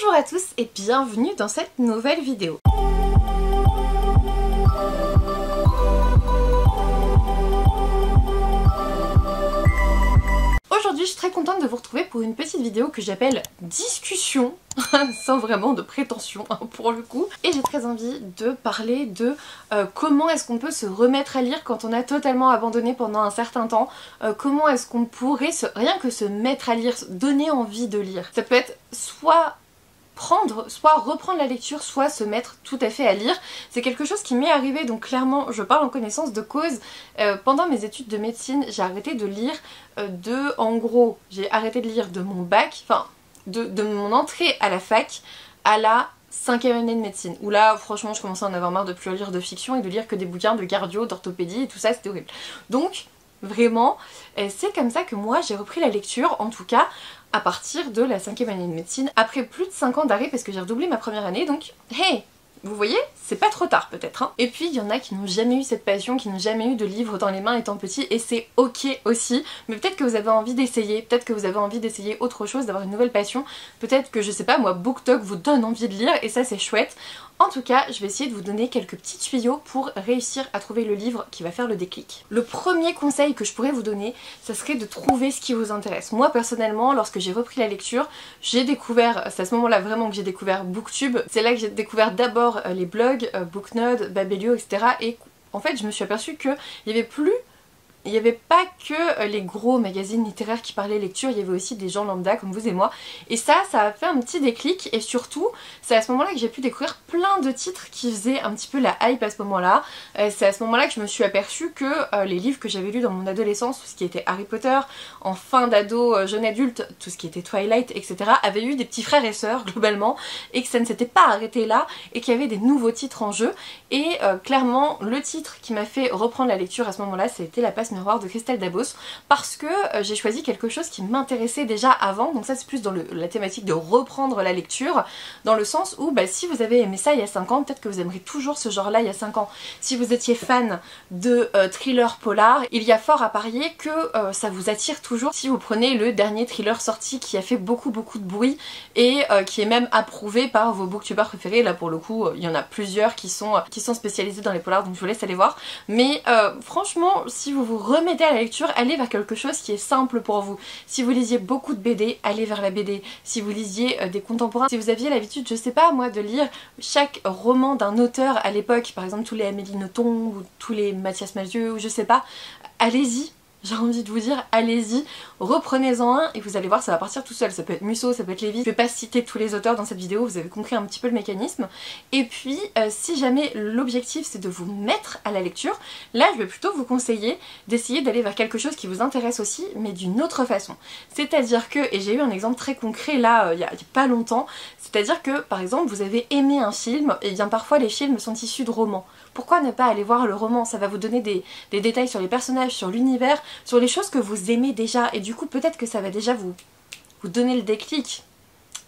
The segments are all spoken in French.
Bonjour à tous et bienvenue dans cette nouvelle vidéo. Aujourd'hui je suis très contente de vous retrouver pour une petite vidéo que j'appelle discussion, sans vraiment de prétention pour le coup. Et j'ai très envie de parler de comment est-ce qu'on peut se remettre à lire quand on a totalement abandonné pendant un certain temps. Comment est-ce qu'on pourrait rien que se mettre à lire, donner envie de lire. Ça peut être soit reprendre la lecture, soit se mettre tout à fait à lire. C'est quelque chose qui m'est arrivé, donc clairement je parle en connaissance de cause. Pendant mes études de médecine, j'ai arrêté de lire en gros, j'ai arrêté de lire de mon bac, enfin de mon entrée à la fac à la 5e année de médecine, où là franchement je commençais à en avoir marre de plus lire de fiction et de lire que des bouquins de cardio, d'orthopédie et tout ça, c'était horrible. Donc vraiment, c'est comme ça que moi j'ai repris la lecture, en tout cas à partir de la 5e année de médecine, après plus de 5 ans d'arrêt parce que j'ai redoublé ma première année, donc hey, vous voyez, c'est pas trop tard peut-être hein. Et puis il y en a qui n'ont jamais eu cette passion, qui n'ont jamais eu de livres dans les mains étant petit, et c'est ok aussi, mais peut-être que vous avez envie d'essayer, peut-être que vous avez envie d'essayer autre chose, d'avoir une nouvelle passion, peut-être que je sais pas moi, BookTok vous donne envie de lire et ça c'est chouette. En tout cas, je vais essayer de vous donner quelques petits tuyaux pour réussir à trouver le livre qui va faire le déclic. Le premier conseil que je pourrais vous donner, ça serait de trouver ce qui vous intéresse. Moi personnellement, lorsque j'ai repris la lecture, j'ai découvert, c'est à ce moment-là vraiment que j'ai découvert BookTube. C'est là que j'ai découvert d'abord les blogs, Booknode, Babelio, etc. Et en fait, je me suis aperçue qu'il n'y avait pas que les gros magazines littéraires qui parlaient lecture, il y avait aussi des gens lambda comme vous et moi. Et ça a fait un petit déclic, et surtout, c'est à ce moment-là que j'ai pu découvrir plein de titres qui faisaient un petit peu la hype à ce moment-là. C'est à ce moment-là que je me suis aperçue que les livres que j'avais lus dans mon adolescence, tout ce qui était Harry Potter, en fin d'ado, jeune adulte, tout ce qui était Twilight, etc., avaient eu des petits frères et sœurs globalement, et que ça ne s'était pas arrêté là, et qu'il y avait des nouveaux titres en jeu. Et clairement, le titre qui m'a fait reprendre la lecture à ce moment-là, c'était La Passe Miroir de Christelle Dabos, parce que j'ai choisi quelque chose qui m'intéressait déjà avant, donc ça c'est plus dans la thématique de reprendre la lecture, dans le sens où si vous avez aimé ça il y a 5 ans, peut-être que vous aimerez toujours ce genre là il y a 5 ans. Si vous étiez fan de thriller polar, il y a fort à parier que ça vous attire toujours si vous prenez le dernier thriller sorti qui a fait beaucoup de bruit et qui est même approuvé par vos booktubers préférés. Là pour le coup il y en a plusieurs qui sont spécialisés dans les polars, donc je vous laisse aller voir. Mais franchement, si vous vous remettez à la lecture, allez vers quelque chose qui est simple pour vous. Si vous lisiez beaucoup de BD, allez vers la BD. Si vous lisiez des contemporains, si vous aviez l'habitude, je sais pas moi, de lire chaque roman d'un auteur à l'époque, par exemple tous les Amélie Nothomb ou tous les Mathias Malzieu, ou je sais pas, allez-y. J'ai envie de vous dire, allez-y, reprenez-en un et vous allez voir, ça va partir tout seul. Ça peut être Musso, ça peut être Lévy. Je vais pas citer tous les auteurs dans cette vidéo, vous avez compris un petit peu le mécanisme. Et puis, si jamais l'objectif c'est de vous mettre à la lecture, là je vais plutôt vous conseiller d'essayer d'aller vers quelque chose qui vous intéresse aussi, mais d'une autre façon. C'est-à-dire que, et j'ai eu un exemple très concret là, il y a pas longtemps, c'est-à-dire que par exemple vous avez aimé un film, et bien parfois les films sont issus de romans. Pourquoi ne pas aller voir le roman? Ça va vous donner des détails sur les personnages, sur l'univers, sur les choses que vous aimez déjà, et du coup peut-être que ça va déjà vous donner le déclic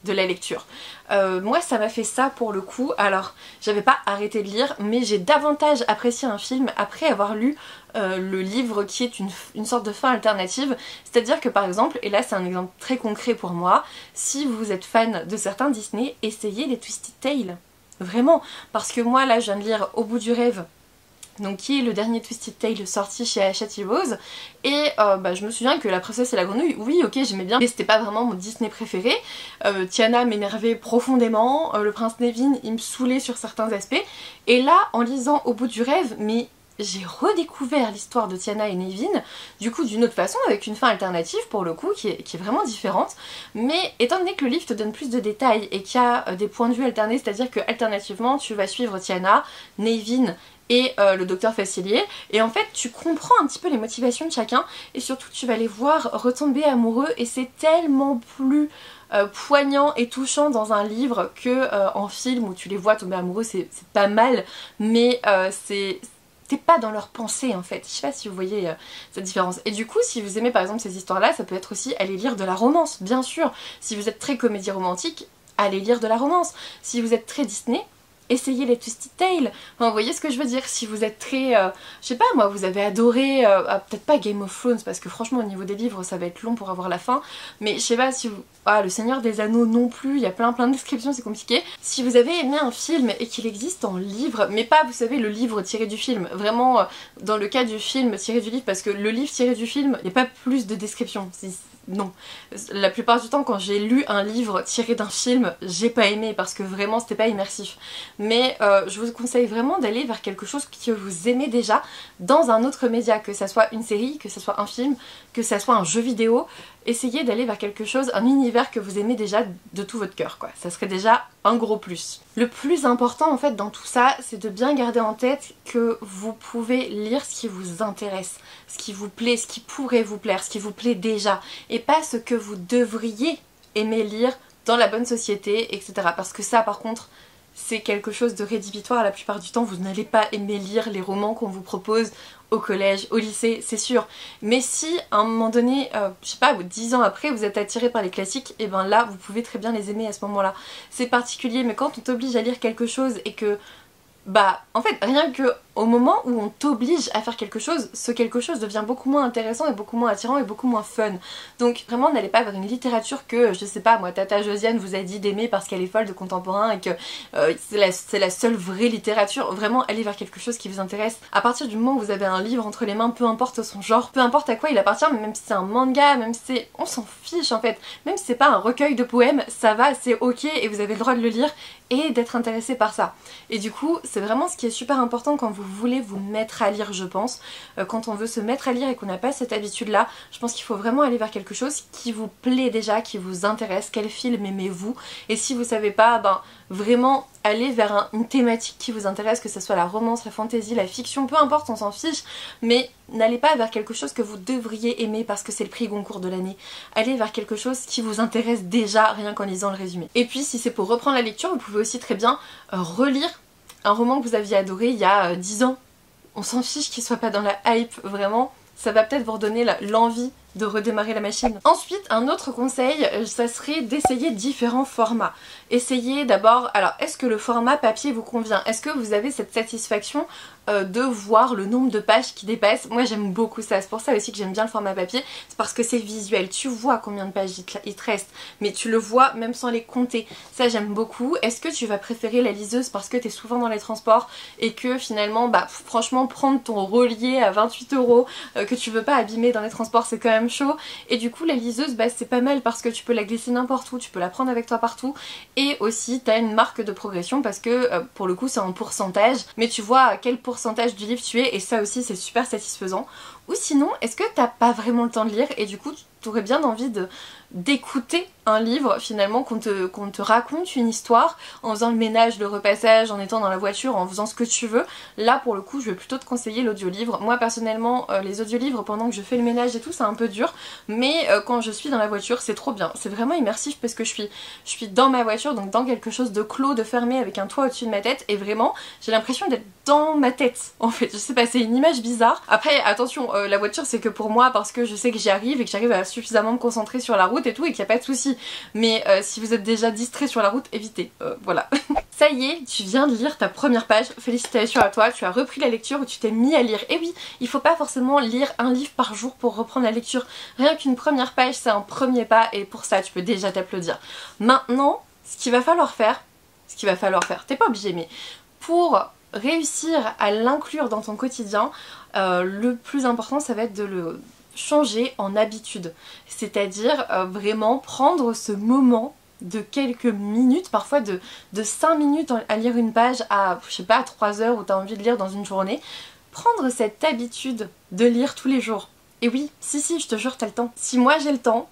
de la lecture. Moi ça m'a fait ça pour le coup. Alors j'avais pas arrêté de lire, mais j'ai davantage apprécié un film après avoir lu le livre qui est une sorte de fin alternative. C'est-à-dire que par exemple, et là c'est un exemple très concret pour moi, si vous êtes fan de certains Disney, essayez les Twisted Tales. Vraiment, parce que moi là je viens de lire Au bout du rêve, donc qui est le dernier Twisted Tale sorti chez Hachette Rose, et je me souviens que La Princesse et la Grenouille, oui ok j'aimais bien, mais c'était pas vraiment mon Disney préféré. Tiana m'énervait profondément, le prince Nevin il me saoulait sur certains aspects, et là en lisant Au bout du rêve, mais j'ai redécouvert l'histoire de Tiana et Nevin, du coup d'une autre façon, avec une fin alternative pour le coup qui est vraiment différente. Mais étant donné que le livre te donne plus de détails et qu'il y a des points de vue alternés, c'est-à-dire que alternativement tu vas suivre Tiana, Nevin et le docteur Facilier, et en fait tu comprends un petit peu les motivations de chacun, et surtout tu vas les voir retomber amoureux, et c'est tellement plus poignant et touchant dans un livre que en film où tu les vois tomber amoureux. C'est pas mal, mais t'es pas dans leur pensée en fait. Je sais pas si vous voyez cette différence. Et du coup, si vous aimez par exemple ces histoires-là, ça peut être aussi aller lire de la romance, bien sûr. Si vous êtes très comédie romantique, allez lire de la romance. Si vous êtes très Disney, essayez les Twisted Tales. Enfin, vous voyez ce que je veux dire. Si vous êtes très, je sais pas moi, vous avez adoré, peut-être pas Game of Thrones parce que franchement au niveau des livres ça va être long pour avoir la fin, mais je sais pas si vous... Ah, le Seigneur des Anneaux non plus, il y a plein de descriptions, c'est compliqué. Si vous avez aimé un film et qu'il existe en livre, mais pas vous savez le livre tiré du film, vraiment dans le cas du film tiré du livre, parce que le livre tiré du film, il n'y a pas plus de description. Non. La plupart du temps quand j'ai lu un livre tiré d'un film, j'ai pas aimé parce que vraiment c'était pas immersif. Mais je vous conseille vraiment d'aller vers quelque chose que vous aimez déjà dans un autre média, que ça soit une série, que ça soit un film, que ça soit un jeu vidéo. Essayez d'aller vers quelque chose, un univers que vous aimez déjà de tout votre cœur quoi. Ça serait déjà un gros plus. Le plus important en fait dans tout ça, c'est de bien garder en tête que vous pouvez lire ce qui vous intéresse, ce qui vous plaît, ce qui pourrait vous plaire, ce qui vous plaît déjà, et pas ce que vous devriez aimer lire dans la bonne société, etc. Parce que ça par contre, c'est quelque chose de rédhibitoire. La plupart du temps, vous n'allez pas aimer lire les romans qu'on vous propose au collège, au lycée, c'est sûr. Mais si à un moment donné, je sais pas, 10 ans après, vous êtes attiré par les classiques, et ben là, vous pouvez très bien les aimer à ce moment-là. C'est particulier, mais quand on t'oblige à lire quelque chose et que... Bah, en fait, rien que au moment où on t'oblige à faire quelque chose, ce quelque chose devient beaucoup moins intéressant et beaucoup moins attirant et beaucoup moins fun. Donc vraiment n'allez pas vers une littérature que, je sais pas moi, Tata Josiane vous a dit d'aimer parce qu'elle est folle de contemporain et que c'est la seule vraie littérature. Vraiment allez vers quelque chose qui vous intéresse. À partir du moment où vous avez un livre entre les mains, peu importe son genre, peu importe à quoi il appartient, même si c'est un manga, même si c'est... on s'en fiche en fait. Même si c'est pas un recueil de poèmes, ça va, c'est ok et vous avez le droit de le lire et d'être intéressé par ça. Et du coup, c'est vraiment ce qui est super important quand vous voulez vous mettre à lire, je pense. Quand on veut se mettre à lire et qu'on n'a pas cette habitude-là, je pense qu'il faut vraiment aller vers quelque chose qui vous plaît déjà, qui vous intéresse. Quel film aimez-vous? Et si vous savez pas, ben vraiment aller vers une thématique qui vous intéresse, que ce soit la romance, la fantasy, la fiction, peu importe, on s'en fiche, mais n'allez pas vers quelque chose que vous devriez aimer parce que c'est le prix Goncourt de l'année. Allez vers quelque chose qui vous intéresse déjà, rien qu'en lisant le résumé. Et puis si c'est pour reprendre la lecture, vous pouvez aussi très bien relire un roman que vous aviez adoré il y a 10 ans. On s'en fiche qu'il soit pas dans la hype, vraiment. Ça va peut-être vous redonner l'envie de redémarrer la machine. Ensuite, un autre conseil, ça serait d'essayer différents formats. Essayez d'abord, alors est-ce que le format papier vous convient? Est-ce que vous avez cette satisfaction de voir le nombre de pages qui dépassent? Moi j'aime beaucoup ça, c'est pour ça aussi que j'aime bien le format papier, c'est parce que c'est visuel, tu vois combien de pages il te reste, mais tu le vois même sans les compter, ça j'aime beaucoup. Est-ce que tu vas préférer la liseuse parce que t'es souvent dans les transports et que finalement, bah franchement prendre ton relié à 28 € que tu veux pas abîmer dans les transports c'est quand même chaud, et du coup la liseuse bah c'est pas mal parce que tu peux la glisser n'importe où, tu peux la prendre avec toi partout, et aussi t'as une marque de progression parce que pour le coup c'est en pourcentage, mais tu vois à quel pourcentage du livre tu es, et ça aussi c'est super satisfaisant. Ou sinon, est-ce que t'as pas vraiment le temps de lire et du coup t'aurais bien envie d'écouter un livre finalement, qu'on te raconte une histoire en faisant le ménage, le repassage, en étant dans la voiture, en faisant ce que tu veux. Là pour le coup je vais plutôt te conseiller l'audiolivre. Moi personnellement les audiolivres pendant que je fais le ménage et tout c'est un peu dur, mais quand je suis dans la voiture c'est trop bien, c'est vraiment immersif parce que je suis dans ma voiture, donc dans quelque chose de clos, de fermé, avec un toit au-dessus de ma tête, et vraiment j'ai l'impression d'être dans ma tête en fait, je sais pas, c'est une image bizarre. Après attention, la voiture c'est que pour moi parce que je sais que j'y arrive et que j'arrive à suffisamment me concentrer sur la route et tout et qu'il n'y a pas de souci. Mais si vous êtes déjà distrait sur la route, évitez, voilà. Ça y est, tu viens de lire ta première page, félicitations à toi, tu as repris la lecture ou tu t'es mis à lire. Et oui, il faut pas forcément lire un livre par jour pour reprendre la lecture. Rien qu'une première page, c'est un premier pas et pour ça, tu peux déjà t'applaudir. Maintenant, ce qu'il va falloir faire, t'es pas obligé, mais pour réussir à l'inclure dans ton quotidien, le plus important, ça va être de le changer en habitude, c'est-à-dire vraiment prendre ce moment de quelques minutes, parfois de 5 minutes à lire une page à, je sais pas, 3 heures où tu as envie de lire dans une journée, prendre cette habitude de lire tous les jours. Et oui, si, je te jure, t'as le temps. Si moi j'ai le temps,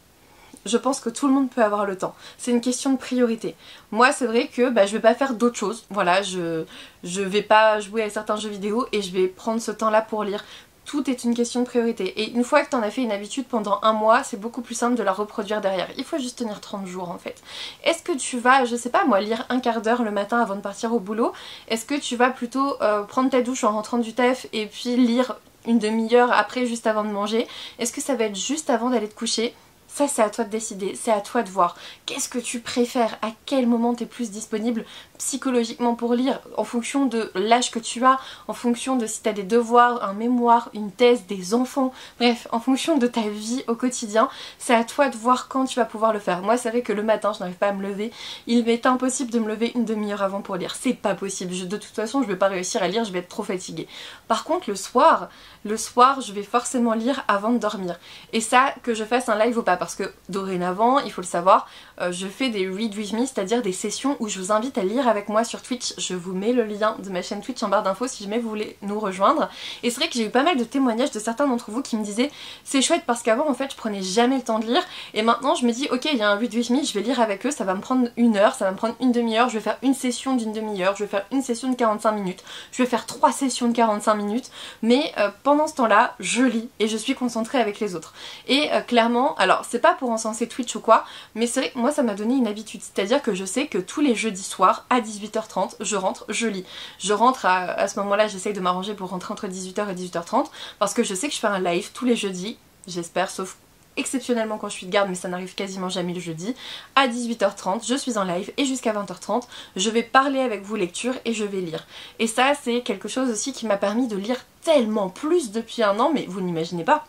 je pense que tout le monde peut avoir le temps. C'est une question de priorité. Moi c'est vrai que je vais pas faire d'autres choses, voilà, je vais pas jouer à certains jeux vidéo et je vais prendre ce temps là pour lire. Tout est une question de priorité. Et une fois que tu en as fait une habitude pendant un mois, c'est beaucoup plus simple de la reproduire derrière. Il faut juste tenir 30 jours en fait. Est-ce que tu vas, je sais pas moi, lire un quart d'heure le matin avant de partir au boulot? Est-ce que tu vas plutôt prendre ta douche en rentrant du taf et puis lire une demi-heure après, juste avant de manger? Est-ce que ça va être juste avant d'aller te coucher? Ça c'est à toi de décider, c'est à toi de voir. Qu'est-ce que tu préfères? À quel moment tu es plus disponible psychologiquement pour lire? En fonction de l'âge que tu as, en fonction de si tu as des devoirs, un mémoire, une thèse, des enfants, bref, en fonction de ta vie au quotidien, c'est à toi de voir quand tu vas pouvoir le faire. Moi c'est vrai que le matin je n'arrive pas à me lever, il m'est impossible de me lever une demi-heure avant pour lire, c'est pas possible, de toute façon je vais pas réussir à lire, je vais être trop fatiguée. Par contre le soir je vais forcément lire avant de dormir. Et ça, que je fasse un live ou pas, parce que dorénavant, il faut le savoir, je fais des read with me, c'est-à-dire des sessions où je vous invite à lire avec moi sur Twitch. Je vous mets le lien de ma chaîne Twitch en barre d'infos si jamais vous voulez nous rejoindre. Et c'est vrai que j'ai eu pas mal de témoignages de certains d'entre vous qui me disaient c'est chouette parce qu'avant en fait je prenais jamais le temps de lire et maintenant je me dis ok il y a un read with me, je vais lire avec eux, ça va me prendre une heure, ça va me prendre une demi-heure, je vais faire une session d'une demi-heure, je vais faire une session de 45 minutes, je vais faire 3 sessions de 45 minutes, mais pendant ce temps-là, je lis et je suis concentrée avec les autres. Et clairement, alors c'est pas pour encenser Twitch ou quoi, mais c'est vrai que moi ça m'a donné une habitude, c'est-à-dire que je sais que tous les jeudis soirs à 18h30, je rentre, je lis. Je rentre à ce moment-là, j'essaye de m'arranger pour rentrer entre 18h et 18h30 parce que je sais que je fais un live tous les jeudis, j'espère, sauf exceptionnellement quand je suis de garde, mais ça n'arrive quasiment jamais le jeudi. À 18h30, je suis en live et jusqu'à 20h30, je vais parler avec vous lecture et je vais lire. Et ça, c'est quelque chose aussi qui m'a permis de lire tellement plus depuis un an, mais vous n'imaginez pas.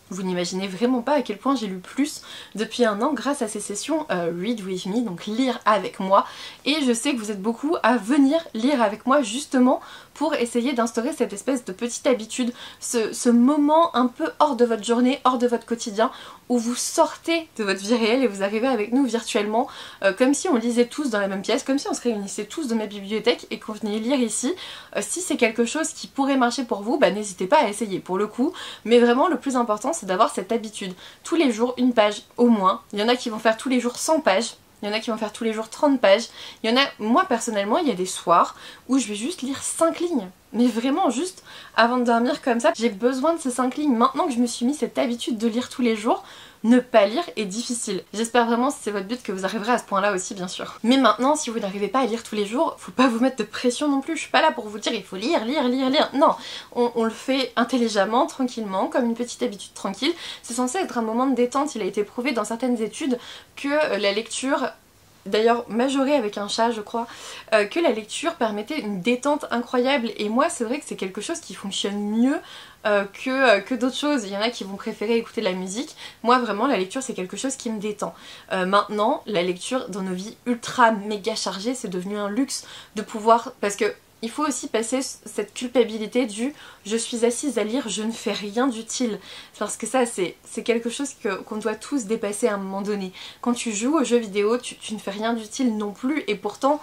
Vous n'imaginez vraiment pas à quel point j'ai lu plus depuis un an grâce à ces sessions Read With Me, donc lire avec moi. Et je sais que vous êtes beaucoup à venir lire avec moi justement pour essayer d'instaurer cette espèce de petite habitude, ce moment un peu hors de votre journée, hors de votre quotidien, où vous sortez de votre vie réelle et vous arrivez avec nous virtuellement, comme si on lisait tous dans la même pièce, comme si on se réunissait tous dans ma bibliothèque et qu'on venait lire ici. Si c'est quelque chose qui pourrait marcher pour vous, bah n'hésitez pas à essayer pour le coup, mais vraiment le plus important c'est d'avoir cette habitude. Tous les jours une page au moins, il y en a qui vont faire tous les jours 100 pages, il y en a qui vont faire tous les jours 30 pages, il y en a, moi personnellement, il y a des soirs où je vais juste lire 5 lignes. Mais vraiment juste avant de dormir comme ça, j'ai besoin de ces 5 lignes. Maintenant que je me suis mis cette habitude de lire tous les jours, ne pas lire est difficile. J'espère vraiment, si c'est votre but, que vous arriverez à ce point là aussi bien sûr. Mais maintenant, si vous n'arrivez pas à lire tous les jours, faut pas vous mettre de pression non plus. Je suis pas là pour vous dire il faut lire, lire, lire, lire. Non, on le fait intelligemment, tranquillement, comme une petite habitude tranquille. C'est censé être un moment de détente. Il a été prouvé dans certaines études que la lecture, d'ailleurs majorée avec un chat je crois, que la lecture permettait une détente incroyable et moi c'est vrai que c'est quelque chose qui fonctionne mieux que d'autres choses. Il y en a qui vont préférer écouter de la musique, moi vraiment la lecture c'est quelque chose qui me détend. Maintenant la lecture dans nos vies ultra méga chargées c'est devenu un luxe de pouvoir, parce que il faut aussi passer cette culpabilité du je suis assise à lire, je ne fais rien d'utile. Parce que ça c'est quelque chose qu'on doit tous dépasser à un moment donné. Quand tu joues aux jeux vidéo, tu ne fais rien d'utile non plus et pourtant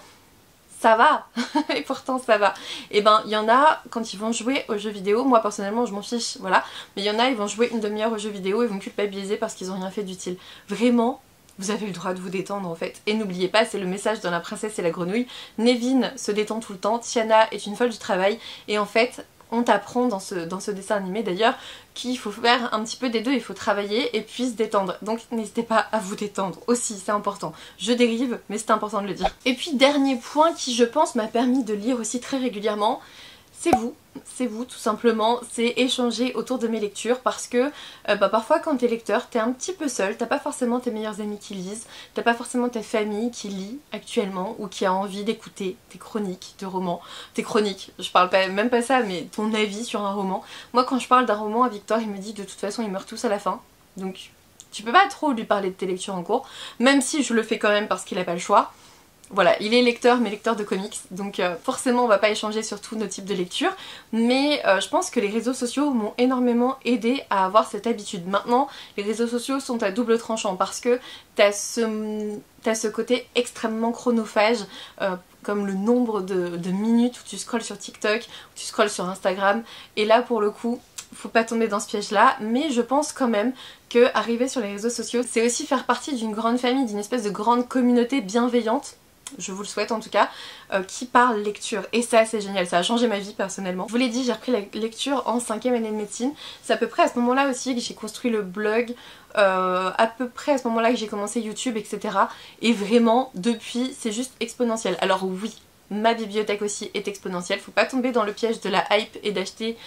ça va. Et pourtant ça va. Et ben il y en a quand ils vont jouer aux jeux vidéo, moi personnellement je m'en fiche, voilà. Mais il y en a ils vont jouer une demi-heure aux jeux vidéo et vont culpabiliser parce qu'ils n'ont rien fait d'utile. Vraiment, vous avez le droit de vous détendre en fait. Et n'oubliez pas, c'est le message dans La Princesse et la Grenouille, Nevin se détend tout le temps, Tiana est une folle du travail et en fait on t'apprend dans ce dessin animé d'ailleurs qu'il faut faire un petit peu des deux, il faut travailler et puis se détendre. Donc n'hésitez pas à vous détendre aussi, c'est important. Je dérive mais c'est important de le dire. Et puis dernier point qui je pense m'a permis de lire aussi très régulièrement, c'est vous tout simplement, c'est échanger autour de mes lectures parce que parfois quand t'es lecteur t'es un petit peu seul, t'as pas forcément tes meilleurs amis qui lisent, t'as pas forcément ta famille qui lit actuellement ou qui a envie d'écouter tes chroniques de romans, tes chroniques, je parle pas, même pas ça mais ton avis sur un roman. Moi quand je parle d'un roman à Victor il me dit de toute façon ils meurent tous à la fin, donc tu peux pas trop lui parler de tes lectures en cours, même si je le fais quand même parce qu'il a pas le choix. Voilà, il est lecteur mais lecteur de comics, donc forcément on va pas échanger sur tous nos types de lectures, mais je pense que les réseaux sociaux m'ont énormément aidé à avoir cette habitude. Maintenant, les réseaux sociaux sont à double tranchant parce que t'as ce côté extrêmement chronophage, comme le nombre de minutes où tu scrolles sur TikTok, où tu scrolles sur Instagram, et là pour le coup, faut pas tomber dans ce piège là, mais je pense quand même que arriver sur les réseaux sociaux, c'est aussi faire partie d'une grande famille, d'une espèce de grande communauté bienveillante, je vous le souhaite en tout cas, qui parle lecture. Et ça c'est génial, ça a changé ma vie personnellement. Je vous l'ai dit, j'ai repris la lecture en 5e année de médecine. C'est à peu près à ce moment là aussi que j'ai construit le blog, à peu près à ce moment là que j'ai commencé YouTube, etc. Et vraiment depuis c'est juste exponentiel. Alors oui, ma bibliothèque aussi est exponentielle. Faut pas tomber dans le piège de la hype et d'acheter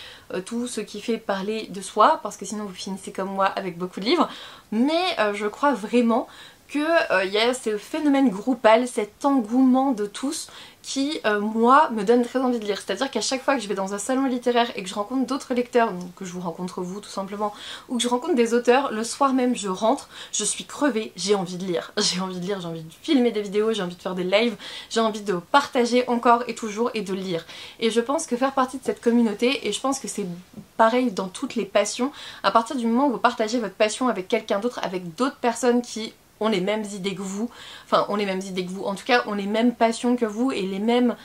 tout ce qui fait parler de soi, parce que sinon vous finissez comme moi avec beaucoup de livres. Mais je crois vraiment qu'il y a ce phénomène groupal, cet engouement de tous qui, moi, me donne très envie de lire. C'est-à-dire qu'à chaque fois que je vais dans un salon littéraire et que je rencontre d'autres lecteurs, donc que je vous rencontre vous tout simplement, ou que je rencontre des auteurs, le soir même je rentre, je suis crevée, j'ai envie de lire. J'ai envie de lire, j'ai envie de filmer des vidéos, j'ai envie de faire des lives, j'ai envie de partager encore et toujours et de lire. Et je pense que faire partie de cette communauté, et je pense que c'est pareil dans toutes les passions, à partir du moment où vous partagez votre passion avec quelqu'un d'autre, avec d'autres personnes qui ont les mêmes idées que vous, enfin ont les mêmes idées que vous, en tout cas ont les mêmes passions que vous et les mêmes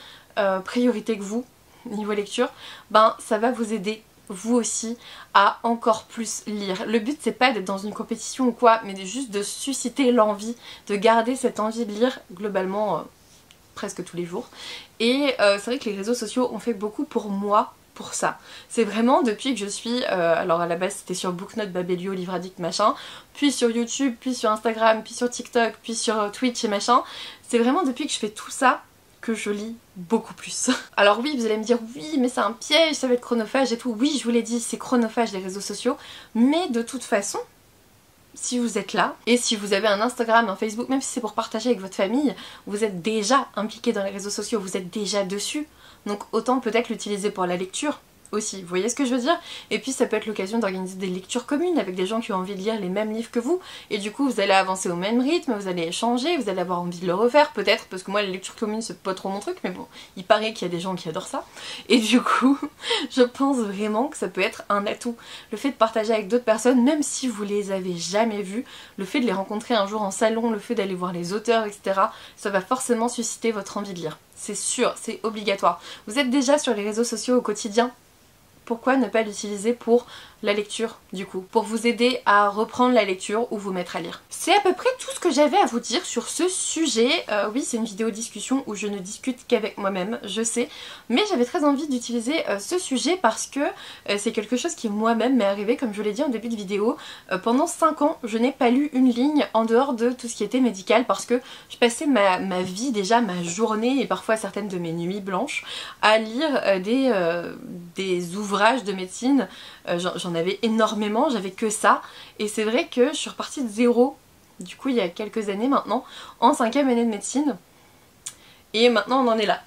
priorités que vous niveau lecture, ben ça va vous aider vous aussi à encore plus lire. Le but c'est pas d'être dans une compétition ou quoi, mais juste de susciter l'envie, de garder cette envie de lire globalement presque tous les jours. Et c'est vrai que les réseaux sociaux ont fait beaucoup pour moi pour ça. C'est vraiment depuis que je suis, alors à la base c'était sur Booknote, Babelio, Livre Addict, machin, puis sur YouTube, puis sur Instagram, puis sur TikTok, puis sur Twitch et machin, c'est vraiment depuis que je fais tout ça que je lis beaucoup plus. Alors oui, vous allez me dire oui mais c'est un piège, ça va être chronophage et tout. Oui, je vous l'ai dit, c'est chronophage les réseaux sociaux, mais de toute façon, si vous êtes là, et si vous avez un Instagram, un Facebook, même si c'est pour partager avec votre famille, vous êtes déjà impliqué dans les réseaux sociaux, vous êtes déjà dessus. Donc autant peut-être l'utiliser pour la lecture aussi, vous voyez ce que je veux dire? Et puis ça peut être l'occasion d'organiser des lectures communes avec des gens qui ont envie de lire les mêmes livres que vous, et du coup vous allez avancer au même rythme, vous allez échanger, vous allez avoir envie de le refaire peut-être, parce que moi les lectures communes c'est pas trop mon truc, mais bon, il paraît qu'il y a des gens qui adorent ça, et du coup je pense vraiment que ça peut être un atout, le fait de partager avec d'autres personnes, même si vous les avez jamais vues, le fait de les rencontrer un jour en salon, le fait d'aller voir les auteurs, etc., ça va forcément susciter votre envie de lire, c'est sûr, c'est obligatoire. Vous êtes déjà sur les réseaux sociaux au quotidien, pourquoi ne pas l'utiliser pour la lecture du coup, pour vous aider à reprendre la lecture ou vous mettre à lire. C'est à peu près tout ce que j'avais à vous dire sur ce sujet. Oui, c'est une vidéo discussion où je ne discute qu'avec moi-même, je sais, mais j'avais très envie d'utiliser ce sujet parce que c'est quelque chose qui moi-même m'est arrivé, comme je l'ai dit en début de vidéo. Pendant 5 ans, je n'ai pas lu une ligne en dehors de tout ce qui était médical parce que je passais ma vie déjà, ma journée et parfois certaines de mes nuits blanches à lire des ouvrages de médecine. J'en avais énormément, j'avais que ça, et c'est vrai que je suis repartie de zéro, du coup il y a quelques années maintenant, en 5e année de médecine, et maintenant on en est là.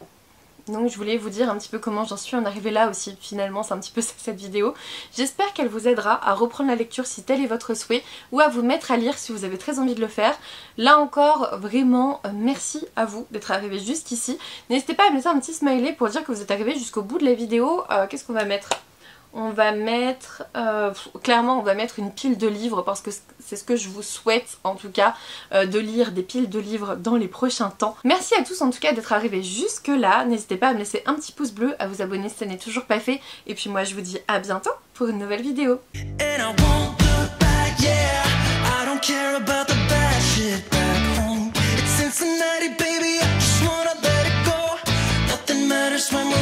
Donc je voulais vous dire un petit peu comment j'en suis en arrivée là aussi, finalement c'est un petit peu ça cette vidéo. J'espère qu'elle vous aidera à reprendre la lecture si tel est votre souhait, ou à vous mettre à lire si vous avez très envie de le faire. Là encore, vraiment, merci à vous d'être arrivé jusqu'ici. N'hésitez pas à me laisser un petit smiley pour dire que vous êtes arrivé jusqu'au bout de la vidéo. Qu'est-ce qu'on va mettre ? On va mettre, clairement on va mettre une pile de livres parce que c'est ce que je vous souhaite en tout cas, de lire des piles de livres dans les prochains temps. Merci à tous en tout cas d'être arrivés jusque là, n'hésitez pas à me laisser un petit pouce bleu, à vous abonner si ça n'est toujours pas fait, et puis moi je vous dis à bientôt pour une nouvelle vidéo. Cincinnati, baby, I just wanna let it go. Nothing matters when we're